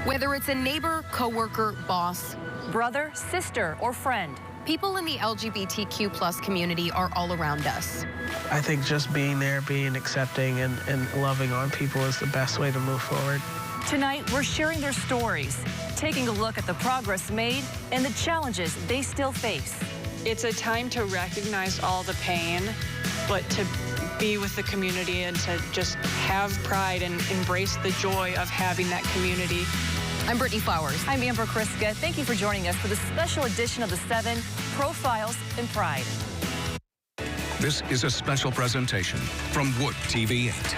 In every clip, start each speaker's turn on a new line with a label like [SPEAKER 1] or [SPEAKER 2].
[SPEAKER 1] Whether it's a neighbor, coworker, boss,
[SPEAKER 2] brother, sister, or friend,
[SPEAKER 1] people in the LGBTQ plus community are all around us.
[SPEAKER 3] I think just being there, being accepting and loving on people is the best way to move forward.
[SPEAKER 2] Tonight, we're sharing their stories, taking a look at the progress made and the challenges they still face.
[SPEAKER 4] It's a time to recognize all the pain, but to be with the community and to just have pride and embrace the joy of having that community.
[SPEAKER 1] I'm Brittany Flowers.
[SPEAKER 2] I'm Amber Kriska. Thank you for joining us for this special edition of The 7 Profiles in Pride.
[SPEAKER 5] This is a special presentation from Wood TV 8.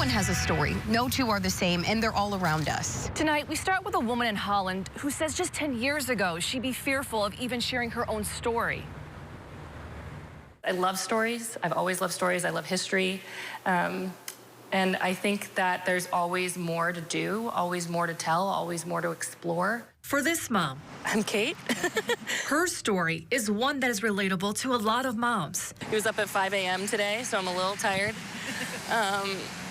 [SPEAKER 1] Has a story. No two are the same, and they're all around us.
[SPEAKER 2] Tonight, we start with a woman in Holland who says just 10 years ago, she'd be fearful of even sharing her own story.
[SPEAKER 6] I love stories. I've always loved stories. I love history. And I think that there's always more to do, always more to tell, always more to explore.
[SPEAKER 2] For this mom,
[SPEAKER 6] I'm Kate.
[SPEAKER 2] her story is one that is relatable to a lot of moms.
[SPEAKER 6] He was up at 5 a.m. today, so I'm a little tired.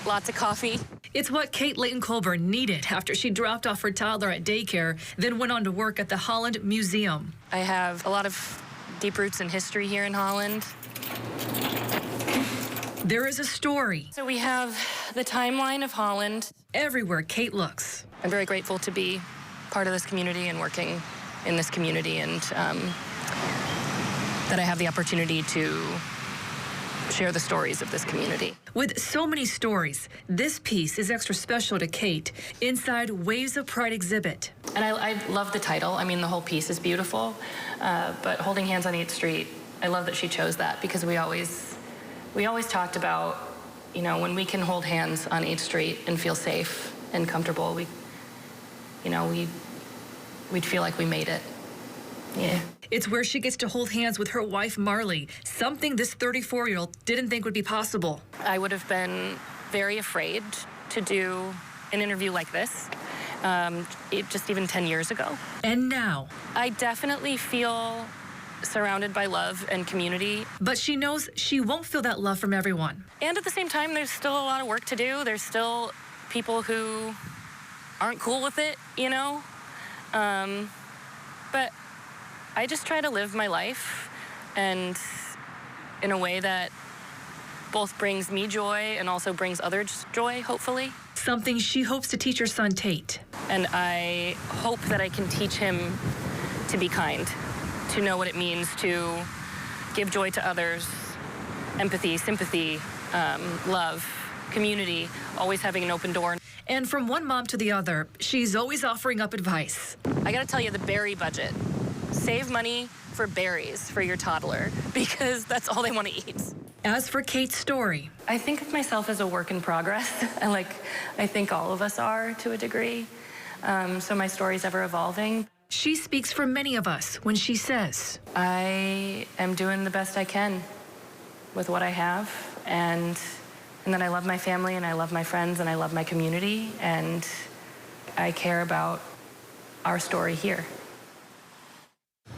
[SPEAKER 6] Lots of coffee.
[SPEAKER 2] It's what Kate Layton Colburn needed after she dropped off her toddler at daycare, then went on to work at the Holland Museum.
[SPEAKER 6] I have a lot of deep roots in history here in Holland.
[SPEAKER 2] There is a story.
[SPEAKER 6] So we have the timeline of Holland.
[SPEAKER 2] Everywhere Kate looks.
[SPEAKER 6] I'm very grateful to be part of this community and working in this community, and that I have the opportunity to share the stories of this community.
[SPEAKER 2] With so many stories, this piece is extra special to Kate, inside Waves of Pride exhibit.
[SPEAKER 6] And I love the title. I mean, the whole piece is beautiful, but Holding Hands on 8th Street, I love that she chose that, because we always talked about, you know, when we can hold hands on 8th Street and feel safe and comfortable, we'd feel like we made it. Yeah.
[SPEAKER 2] It's where she gets to hold hands with her wife, Marley, something this 34-year-old didn't think would be possible.
[SPEAKER 6] I would have been very afraid to do an interview like this, just even 10 years ago.
[SPEAKER 2] And now,
[SPEAKER 6] I definitely feel surrounded by love and community.
[SPEAKER 2] But she knows she won't feel that love from everyone.
[SPEAKER 6] And at the same time, there's still a lot of work to do. There's still people who aren't cool with it, you know? But I just try to live my life, and in a way that both brings me joy and also brings others joy, hopefully.
[SPEAKER 2] Something she hopes to teach her son, Tate.
[SPEAKER 6] And I hope that I can teach him to be kind, to know what it means to give joy to others, empathy, sympathy, love, community, always having an open door.
[SPEAKER 2] And from one mom to the other, she's always offering up advice.
[SPEAKER 6] I gotta tell you, the berry budget. Save money for berries for your toddler, because that's all they want to eat.
[SPEAKER 2] As for Kate's story,
[SPEAKER 6] I think of myself as a work in progress. I think all of us are to a degree. So my story's ever evolving.
[SPEAKER 2] She speaks for many of us when she says,
[SPEAKER 6] I am doing the best I can with what I have, and that I love my family, and I love my friends, and I love my community, and I care about our story here.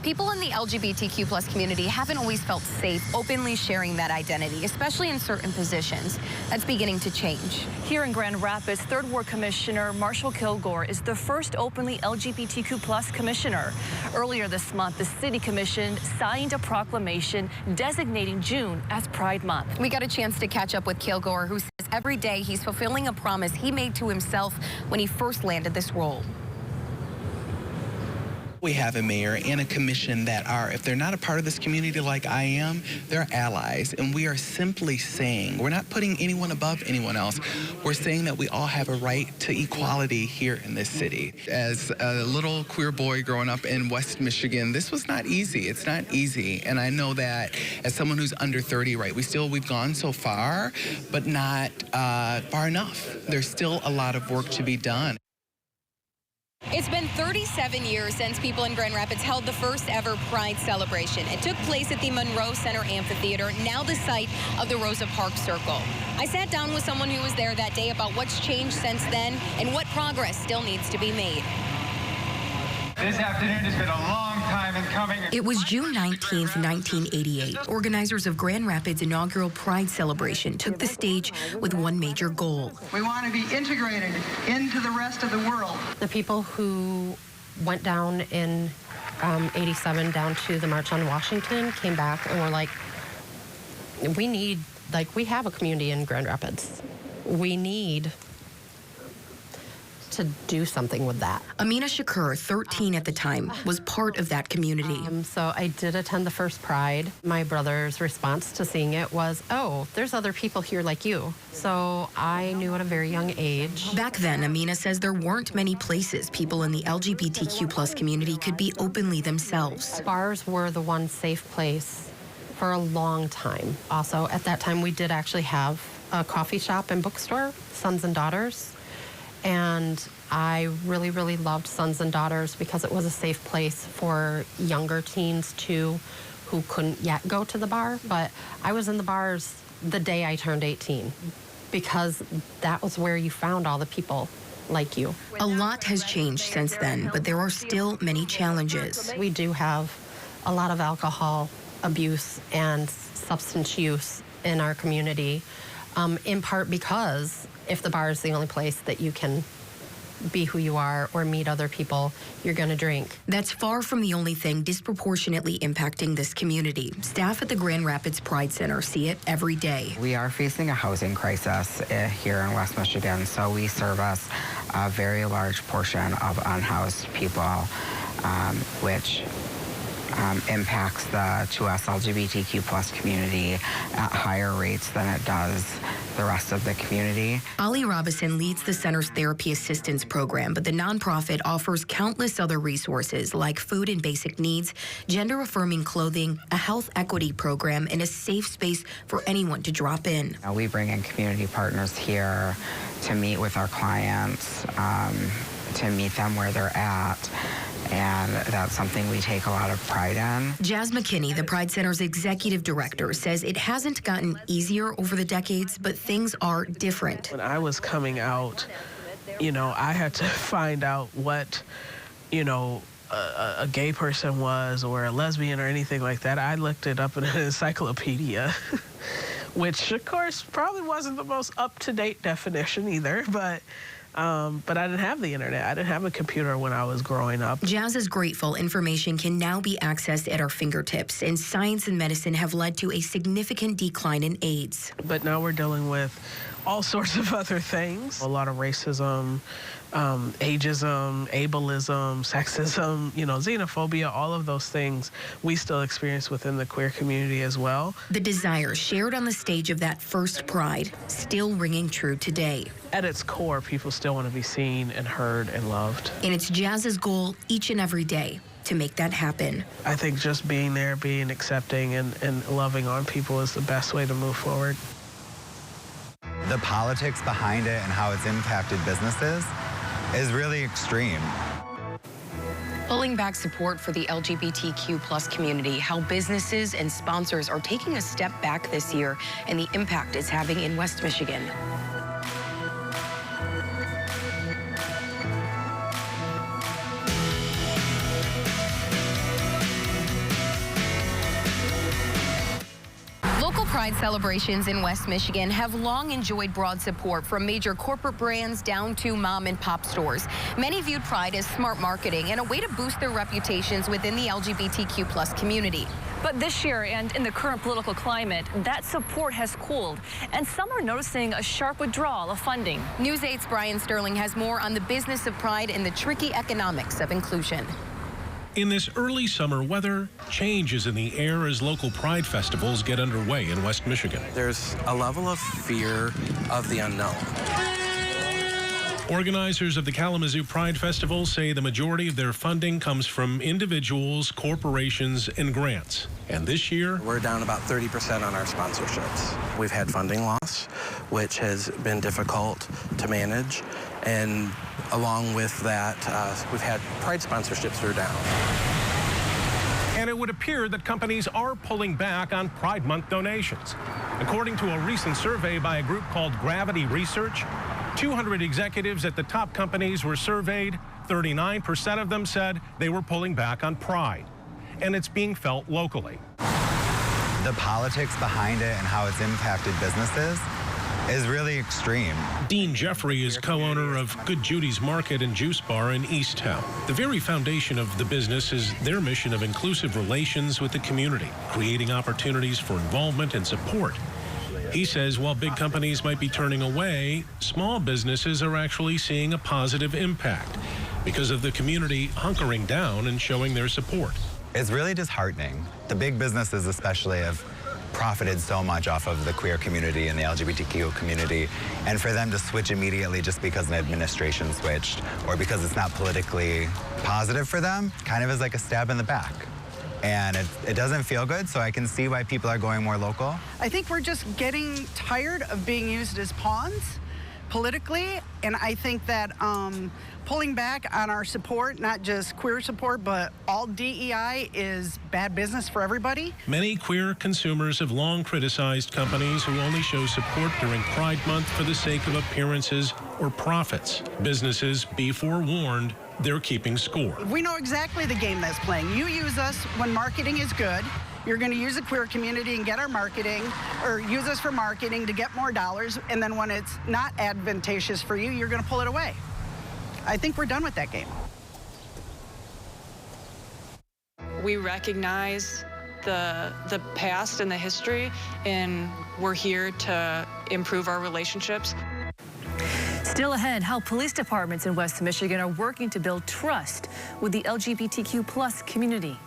[SPEAKER 1] People in the LGBTQ plus community haven't always felt safe openly sharing that identity, especially in certain positions. That's beginning to change.
[SPEAKER 2] Here in Grand Rapids, Third Ward Commissioner Marshall Kilgore is the first openly LGBTQ plus commissioner. Earlier this month, the City Commission signed a proclamation designating June as Pride Month.
[SPEAKER 1] We got a chance to catch up with Kilgore, who says every day he's fulfilling a promise he made to himself when he first landed this role.
[SPEAKER 7] We have a mayor and a commission that are, if they're not a part of this community like I am, they're allies. And we are simply saying, we're not putting anyone above anyone else. We're saying that we all have a right to equality here in this city. As a little queer boy growing up in West Michigan, this was not easy. It's not easy. And I know that as someone who's under 30, right, we've gone so far, but not far enough. There's still a lot of work to be done.
[SPEAKER 1] It's been 37 years since people in Grand Rapids held the first ever Pride celebration. It took place at the Monroe Center Amphitheater, now the site of the Rosa Parks Circle. I sat down with someone who was there that day about what's changed since then and what progress still needs to be made.
[SPEAKER 8] This afternoon has been a long time in coming.
[SPEAKER 1] It was June 19th, 1988. Organizers of Grand Rapids' inaugural Pride celebration took the stage with one major goal.
[SPEAKER 9] We want to be integrated into the rest of the world.
[SPEAKER 10] The people who went down in 87 down to the March on Washington came back and were like, we have a community in Grand Rapids. We need to do something with that.
[SPEAKER 1] Amina Shakur, 13 at the time, was part of that community.
[SPEAKER 10] So I did attend the first Pride. My brother's response to seeing it was, oh, there's other people here like you. So I knew at a very young age.
[SPEAKER 1] Back then, Amina says there weren't many places people in the LGBTQ plus community could be openly themselves.
[SPEAKER 10] Bars were the one safe place for a long time. Also, at that time, we did actually have a coffee shop and bookstore, Sons and Daughters. And I really, really loved Sons and Daughters because it was a safe place for younger teens too, who couldn't yet go to the bar. But I was in the bars the day I turned 18 because that was where you found all the people like you.
[SPEAKER 1] A lot has changed since then, but there are still many challenges.
[SPEAKER 10] We do have a lot of alcohol abuse and substance use in our community, in part because if the bar is the only place that you can be who you are or meet other people, you're going to drink.
[SPEAKER 1] That's far from the only thing disproportionately impacting this community. Staff at the Grand Rapids Pride Center see it every day.
[SPEAKER 11] We are facing a housing crisis here in West Michigan, so we service a very large portion of unhoused people, which impacts the 2S LGBTQ plus community at higher rates than it does the rest of the community.
[SPEAKER 1] Ali Robison leads the center's therapy assistance program, but the nonprofit offers countless other resources like food and basic needs, gender-affirming clothing, a health equity program, and a safe space for anyone to drop in.
[SPEAKER 11] We bring in community partners here to meet with our clients, to meet them where they're at. And that's something we take a lot of pride in.
[SPEAKER 1] Jazz McKinney, the Pride Center's executive director, says it hasn't gotten easier over the decades, but things are different.
[SPEAKER 3] When I was coming out, I had to find out what, a gay person was or a lesbian or anything like that. I looked it up in an encyclopedia, which, of course, probably wasn't the most up-to-date definition either, but I didn't have the internet. I didn't have a computer when I was growing up.
[SPEAKER 1] Jazz is grateful information can now be accessed at our fingertips, and science and medicine have led to a significant decline in AIDS.
[SPEAKER 3] But now we're dealing with all sorts of other things. A lot of racism, ageism, ableism, sexism, xenophobia, all of those things we still experience within the queer community as well.
[SPEAKER 1] The desire shared on the stage of that first Pride still ringing true today.
[SPEAKER 3] At its core, people still want to be seen and heard and loved.
[SPEAKER 1] And it's Jazz's goal each and every day to make that happen.
[SPEAKER 3] I think just being there, being accepting and loving on people is the best way to move forward.
[SPEAKER 12] The politics behind it and how it's impacted businesses is really extreme.
[SPEAKER 1] Pulling back support for the LGBTQ plus community, how businesses and sponsors are taking a step back this year, and the impact it's having in West Michigan. Local Pride celebrations in West Michigan have long enjoyed broad support from major corporate brands down to mom and pop stores. Many viewed Pride as smart marketing and a way to boost their reputations within the LGBTQ plus community.
[SPEAKER 2] But this year and in the current political climate, that support has cooled, and some are noticing a sharp withdrawal of funding.
[SPEAKER 1] News 8's Brian Sterling has more on the business of Pride and the tricky economics of inclusion.
[SPEAKER 13] In this early summer weather, change is in the air as local Pride festivals get underway in West Michigan.
[SPEAKER 14] There's a level of fear of the unknown.
[SPEAKER 13] Organizers of the Kalamazoo Pride Festival say the majority of their funding comes from individuals, corporations, and grants. And this year,
[SPEAKER 14] we're down about 30% on our sponsorships. We've had funding loss, which has been difficult to manage. And along with that, we've had Pride sponsorships that are down.
[SPEAKER 13] And it would appear that companies are pulling back on Pride Month donations. According to a recent survey by a group called Gravity Research, 200 executives at the top companies were surveyed. 39% of them said they were pulling back on pride, and it's being felt locally.
[SPEAKER 12] The politics behind it and how it's impacted businesses is really extreme.
[SPEAKER 13] Dean Jeffrey is co-owner of Good Judy's Market and Juice Bar in Easttown. The very foundation of the business is their mission of inclusive relations with the community, creating opportunities for involvement and support. He says while big companies might be turning away, small businesses are actually seeing a positive impact because of the community hunkering down and showing their support.
[SPEAKER 12] It's really disheartening. The big businesses especially have profited so much off of the queer community and the LGBTQ community, and for them to switch immediately just because an administration switched or because it's not politically positive for them kind of is like a stab in the back. And it doesn't feel good, so I can see why people are going more local.
[SPEAKER 9] I think we're just getting tired of being used as pawns politically, and I think that pulling back on our support, not just queer support, but all DEI is bad business for everybody.
[SPEAKER 13] Many queer consumers have long criticized companies who only show support during Pride Month for the sake of appearances or profits. Businesses, be forewarned, they're keeping score.
[SPEAKER 9] We know exactly the game that's playing. You use us when marketing is good. You're going to use the queer community and get our marketing, or use us for marketing to get more dollars, and then when it's not advantageous for you, you're going to pull it away. I think we're done with that game.
[SPEAKER 4] We recognize the past and the history, and we're here to improve our relationships.
[SPEAKER 2] Still ahead, how police departments in West Michigan are working to build trust with the LGBTQ plus community.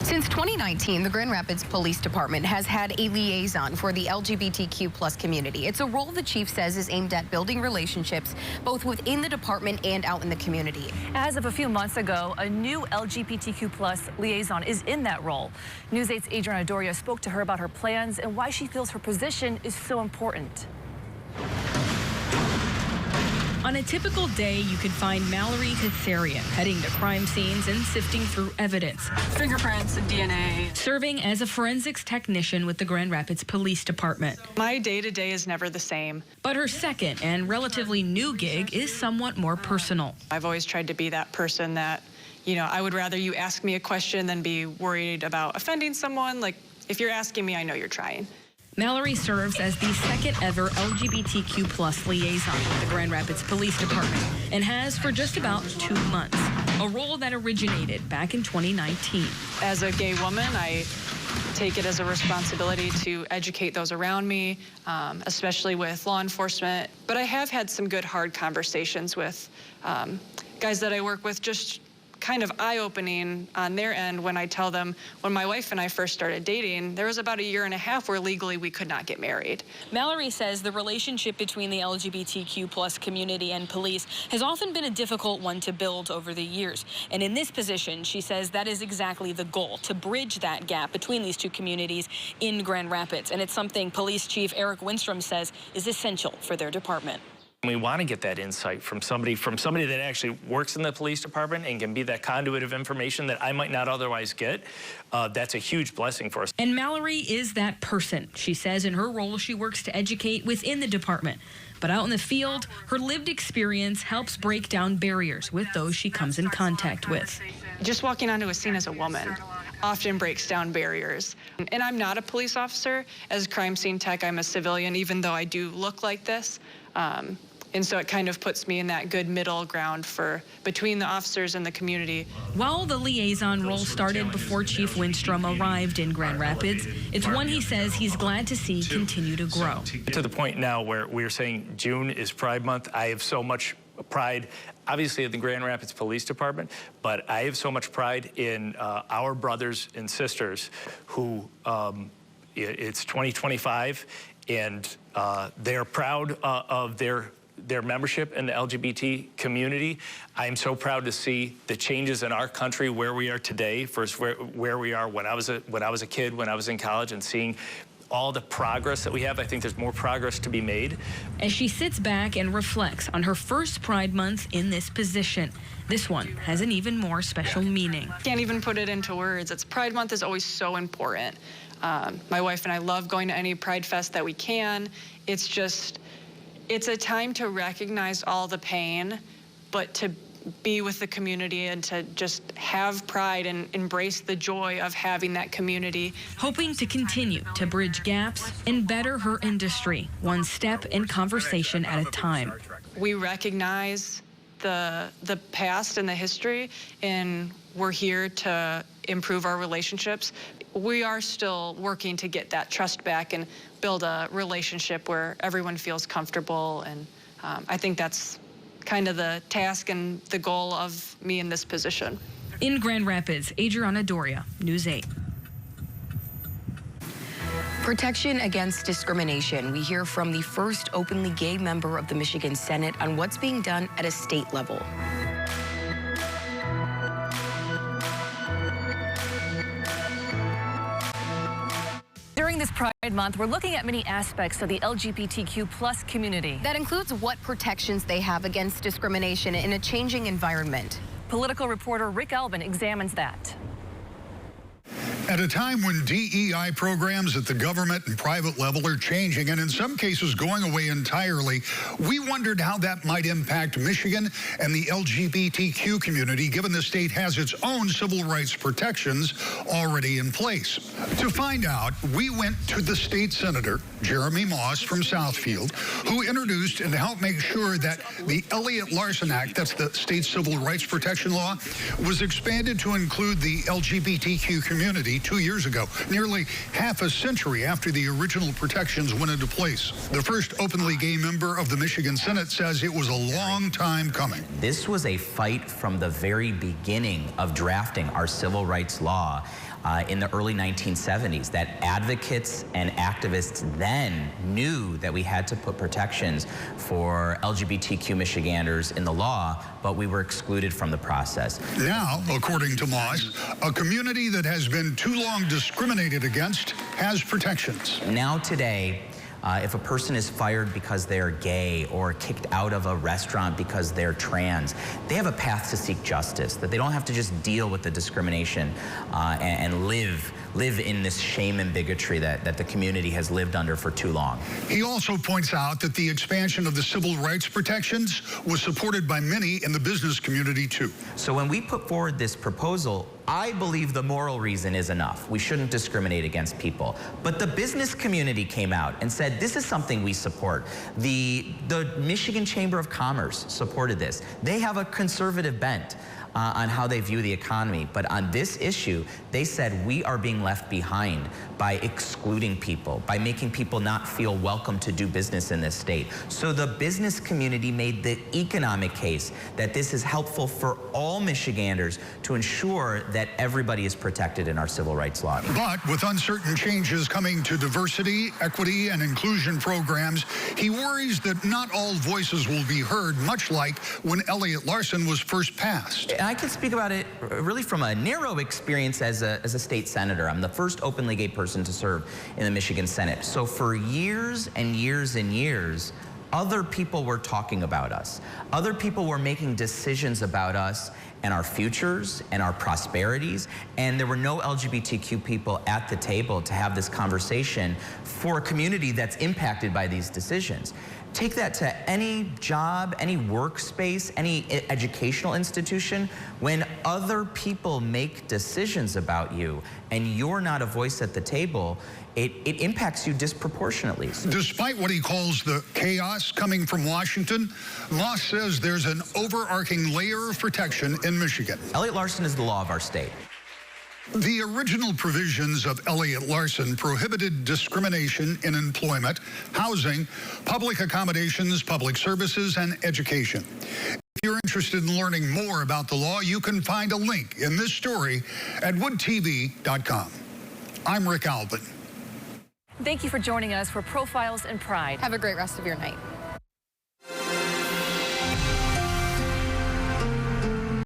[SPEAKER 1] Since 2019, the Grand Rapids Police Department has had a liaison for the LGBTQ plus community. It's a role the chief says is aimed at building relationships both within the department and out in the community.
[SPEAKER 2] As of a few months ago, a new LGBTQ plus liaison is in that role. News 8's Adriana Doria spoke to her about her plans and why she feels her position is so important.
[SPEAKER 15] On a typical day, you could find Mallory Katharian heading to crime scenes and sifting through evidence.
[SPEAKER 4] Fingerprints and DNA.
[SPEAKER 15] Serving as a forensics technician with the Grand Rapids Police Department.
[SPEAKER 4] My day-to-day is never the same.
[SPEAKER 15] But her second and relatively new gig is somewhat more personal.
[SPEAKER 4] I've always tried to be that person that, I would rather you ask me a question than be worried about offending someone. Like, if you're asking me, I know you're trying.
[SPEAKER 15] Mallory serves as the second ever LGBTQ plus liaison with the Grand Rapids Police Department and has for just about 2 months, a role that originated back in 2019.
[SPEAKER 4] As a gay woman, I take it as a responsibility to educate those around me, especially with law enforcement. But I have had some good hard conversations with guys that I work with, just kind of eye-opening on their end when I tell them when my wife and I first started dating, there was about 1.5 years where legally we could not get married.
[SPEAKER 15] Mallory says the relationship between the LGBTQ plus community and police has often been a difficult one to build over the years. And in this position, she says that is exactly the goal, to bridge that gap between these two communities in Grand Rapids. And it's something Police Chief Eric Winstrom says is essential for their department.
[SPEAKER 16] We want to get that insight from somebody that actually works in the police department and can be that conduit of information that I might not otherwise get. That's a huge blessing for us.
[SPEAKER 15] And Mallory is that person. She says in her role, she works to educate within the department. But out in the field, her lived experience helps break down barriers with those she comes in contact with.
[SPEAKER 4] Just walking onto a scene as a woman often breaks down barriers. And I'm not a police officer. As crime scene tech, I'm a civilian, even though I do look like this. And so it kind of puts me in that good middle ground between the officers and the community.
[SPEAKER 15] While the liaison role started before Chief Winstrom arrived in Grand Rapids, it's one he says he's glad to see continue to grow.
[SPEAKER 16] To the point now where we're saying June is Pride Month, I have so much pride, obviously, at the Grand Rapids Police Department, but I have so much pride in our brothers and sisters who, it's 2025, and they're proud of their membership in the LGBT community. I'm so proud to see the changes in our country, where we are today versus where we are when I was a kid, when I was in college, and seeing all the progress that we have. I think there's more progress to be made.
[SPEAKER 15] As she sits back and reflects on her first Pride Month in this position, this one has an even more special meaning.
[SPEAKER 4] Can't even put it into words. Pride Month is always so important. My wife and I love going to any Pride Fest that we can, it's a time to recognize all the pain, but to be with the community and to just have pride and embrace the joy of having that community.
[SPEAKER 15] Hoping to continue to bridge gaps and better her industry, one step in conversation at a time.
[SPEAKER 4] We recognize the past and the history, and we're here to improve our relationships. We are still working to get that trust back and build a relationship where everyone feels comfortable, and I think that's kind of the task and the goal of me in this position.
[SPEAKER 15] In Grand Rapids, Adriana Doria, News 8.
[SPEAKER 1] Protection against discrimination. We hear from the first openly gay member of the Michigan Senate on what's being done at a state level.
[SPEAKER 2] During this Pride Month, we're looking at many aspects of the LGBTQ plus community.
[SPEAKER 1] That includes what protections they have against discrimination in a changing environment.
[SPEAKER 2] Political reporter Rick Albin examines that.
[SPEAKER 17] At a time when DEI programs at the government and private level are changing and in some cases going away entirely, we wondered how that might impact Michigan and the LGBTQ community, given the state has its own civil rights protections already in place. To find out, we went to the state senator, Jeremy Moss from Southfield, who introduced and helped make sure that the Elliott Larson Act, that's the state civil rights protection law, was expanded to include the LGBTQ community 2 years ago, nearly half a century after the original protections went into place. The first openly gay member of the Michigan Senate says it was a long time coming.
[SPEAKER 18] This was a fight from the very beginning of drafting our civil rights law in the early 1970s, that advocates and activists then knew that we had to put protections for LGBTQ Michiganders in the law, but we were excluded from the process.
[SPEAKER 17] Now, according to Moss, a community that has been too long discriminated against has protections.
[SPEAKER 18] Now today, if a person is fired because they're gay or kicked out of a restaurant because they're trans, they have a path to seek justice, that they don't have to just deal with the discrimination and live in this shame and bigotry that the community has lived under for too long.
[SPEAKER 17] He also points out that the expansion of the civil rights protections was supported by many in the business community too.
[SPEAKER 18] So when we put forward this proposal, I believe the moral reason is enough. We shouldn't discriminate against people. But the business community came out and said, this is something we support. The Michigan Chamber of Commerce supported this. They have a conservative bent on how they view the economy. But on this issue, they said we are being left behind by excluding people, by making people not feel welcome to do business in this state. So the business community made the economic case that this is helpful for all Michiganders to ensure that everybody is protected in our civil rights law.
[SPEAKER 17] But with uncertain changes coming to diversity, equity, and inclusion programs, he worries that not all voices will be heard, much like when Elliott Larson was first passed.
[SPEAKER 18] I can speak about it really from a narrow experience as a state senator. I'm the first openly gay person to serve in the Michigan Senate. So for years and years and years, other people were talking about us. Other people were making decisions about us and our futures and our prosperities, and there were no LGBTQ people at the table to have this conversation for a community that's impacted by these decisions. Take that to any job, any workspace, any educational institution. When other people make decisions about you and you're not a voice at the table, it impacts you disproportionately.
[SPEAKER 17] Despite what he calls the chaos coming from Washington, Moss says there's an overarching layer of protection in Michigan.
[SPEAKER 18] Elliott Larson is the law of our state.
[SPEAKER 17] The original provisions of Elliott Larson prohibited discrimination in employment, housing, public accommodations, public services, and education. If you're interested in learning more about the law, you can find a link in this story at woodtv.com. I'm Rick Albin.
[SPEAKER 2] Thank you for joining us for Profiles in Pride.
[SPEAKER 1] Have a great rest of your night.